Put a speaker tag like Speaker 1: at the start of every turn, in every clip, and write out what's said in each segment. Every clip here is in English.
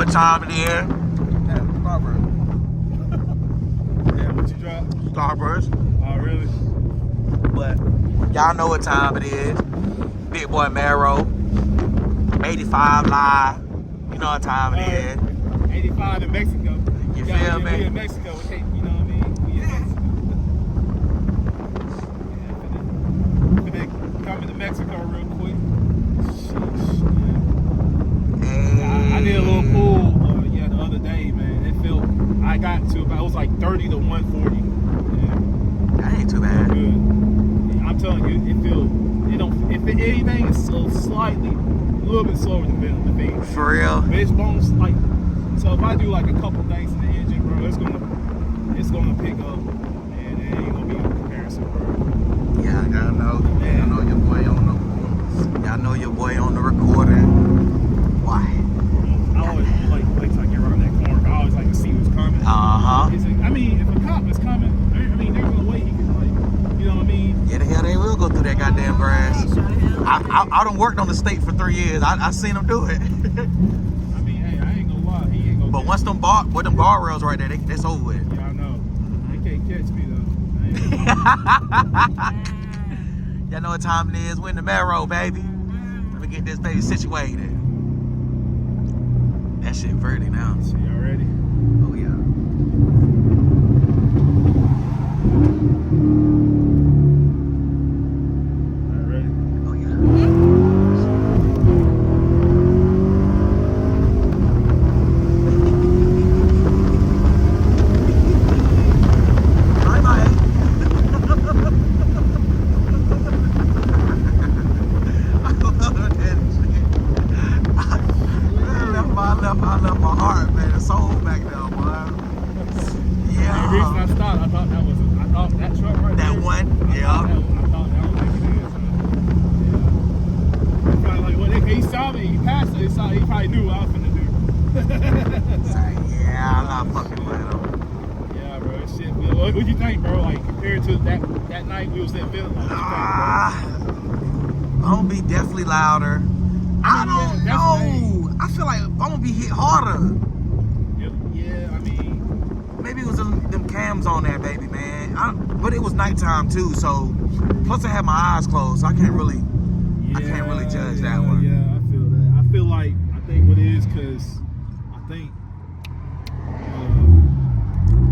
Speaker 1: what time it is.
Speaker 2: Starburst. Yeah, what you drop?
Speaker 1: Starburst.
Speaker 2: Oh, really?
Speaker 1: But y'all know what time it is. Big boy Camaro. 85 live. You know what time it is.
Speaker 2: 85 in Mexico.
Speaker 1: You feel me?
Speaker 2: We in Mexico. We can't, you know what I mean? We in Mexico. Yeah, coming to Mexico real quick. Sheesh, man.
Speaker 1: Hey.
Speaker 2: I did a little pool the other day, man. It felt, I got to about, it was like 30 to 140. Yeah.
Speaker 1: That ain't too bad.
Speaker 2: Good. I'm telling you, it feels, it don't, if anything, it's so slightly, a little bit slower than the thing.
Speaker 1: For real?
Speaker 2: But it's bones, like, so if I do like a couple things in the engine, bro, it's gonna pick up, and it ain't gonna be a comparison, bro.
Speaker 1: Yeah, y'all know. Y'all know your boy on the. Y'all know your boy on the recording. Why?
Speaker 2: I always like till I get around that corner. I always like to see who's coming.
Speaker 1: Uh-huh.
Speaker 2: I mean, if a cop is coming, I mean, there's no way he can, like, you know what I mean?
Speaker 1: Yeah, the hell they will go through that goddamn grass. I done worked on the state for 3 years. I seen them do it.
Speaker 2: I mean, hey, I ain't gonna lie, he ain't gonna.
Speaker 1: But once them guardrails right there, that's over with.
Speaker 2: Yeah, I know. They can't catch me though.
Speaker 1: Y'all know what time it is. We're in the Camaro, baby. Let me get this baby situated. That shit pretty now.
Speaker 2: So y'all ready?
Speaker 1: Oh yeah.
Speaker 2: All right, ready?
Speaker 1: Oh yeah. I left my heart, man, the soul back there, boy. Yeah.
Speaker 2: The reason I stopped, I thought that truck right
Speaker 1: that
Speaker 2: there.
Speaker 1: one, yeah.
Speaker 2: I thought that was like it is. Yeah. Probably like, well, he saw me, he passed it, he probably knew what I was gonna do.
Speaker 1: Yeah, I'm not fucking with him.
Speaker 2: Yeah, bro, shit. What you think, bro? Like, compared to that night we was in Philly, what you think,
Speaker 1: I'm gonna be definitely louder. I don't know. I feel like I'm gonna be hit harder.
Speaker 2: Yeah, I mean,
Speaker 1: maybe it was them cams on there, baby, man. But it was nighttime too, so plus I had my eyes closed, so I can't really judge that one.
Speaker 2: Yeah, I feel that. I feel like I think what it is, cause I think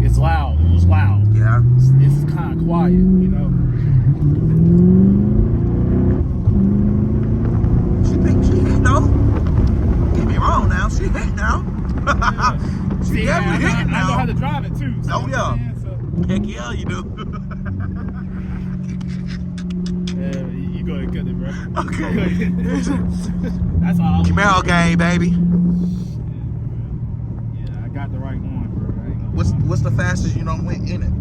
Speaker 2: it's loud. It was loud.
Speaker 1: Yeah.
Speaker 2: It's kind of quiet, you know.
Speaker 1: She hit though. Get me wrong now. She hit now.
Speaker 2: Yeah.
Speaker 1: She definitely hit now.
Speaker 2: I know how to drive it too. So
Speaker 1: oh yeah.
Speaker 2: So.
Speaker 1: Heck yeah, you do.
Speaker 2: Yeah, you go ahead and cut it, bro.
Speaker 1: Okay.
Speaker 2: That's all.
Speaker 1: Camaro game, baby.
Speaker 2: Yeah, I got the right one, bro.
Speaker 1: What's the fastest you done went in it?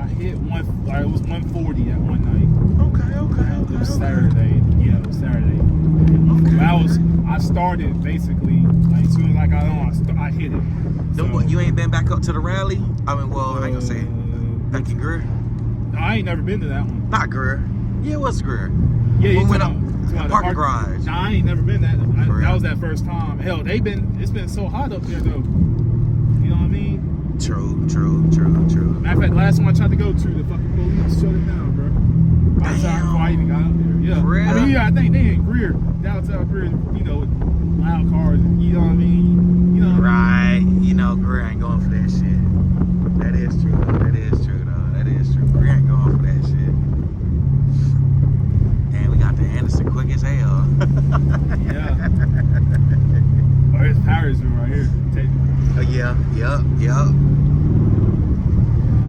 Speaker 2: I hit it was 140 that one night.
Speaker 1: Okay.
Speaker 2: It was Saturday. Yeah, it was Saturday.
Speaker 1: Okay.
Speaker 2: I started basically, like, as soon as I got on, I hit it. So,
Speaker 1: You ain't been back up to the rally? I mean, well, I ain't gonna say back in Greer.
Speaker 2: No, I ain't never been to that one.
Speaker 1: Not Greer. Yeah, it was Greer.
Speaker 2: Yeah, you
Speaker 1: went up
Speaker 2: the
Speaker 1: parking garage.
Speaker 2: No, I ain't never been that. That was that first time. Hell, it's been so hot up there though. You know what I mean?
Speaker 1: True.
Speaker 2: Matter of fact, the last one I tried to go to, the fucking police shut it down, bro. By the time before I even got up there. Yeah.
Speaker 1: For real?
Speaker 2: I mean, yeah, I think they in Greer, downtown Greer, you know, with loud cars, you know what I mean? You know what I
Speaker 1: Right. You know, Greer ain't going for that shit. That is true, though. Greer ain't going for that shit. Damn, we got the Anderson quick as hell.
Speaker 2: mean? Yeah. Or it's Parisville right here.
Speaker 1: Yeah.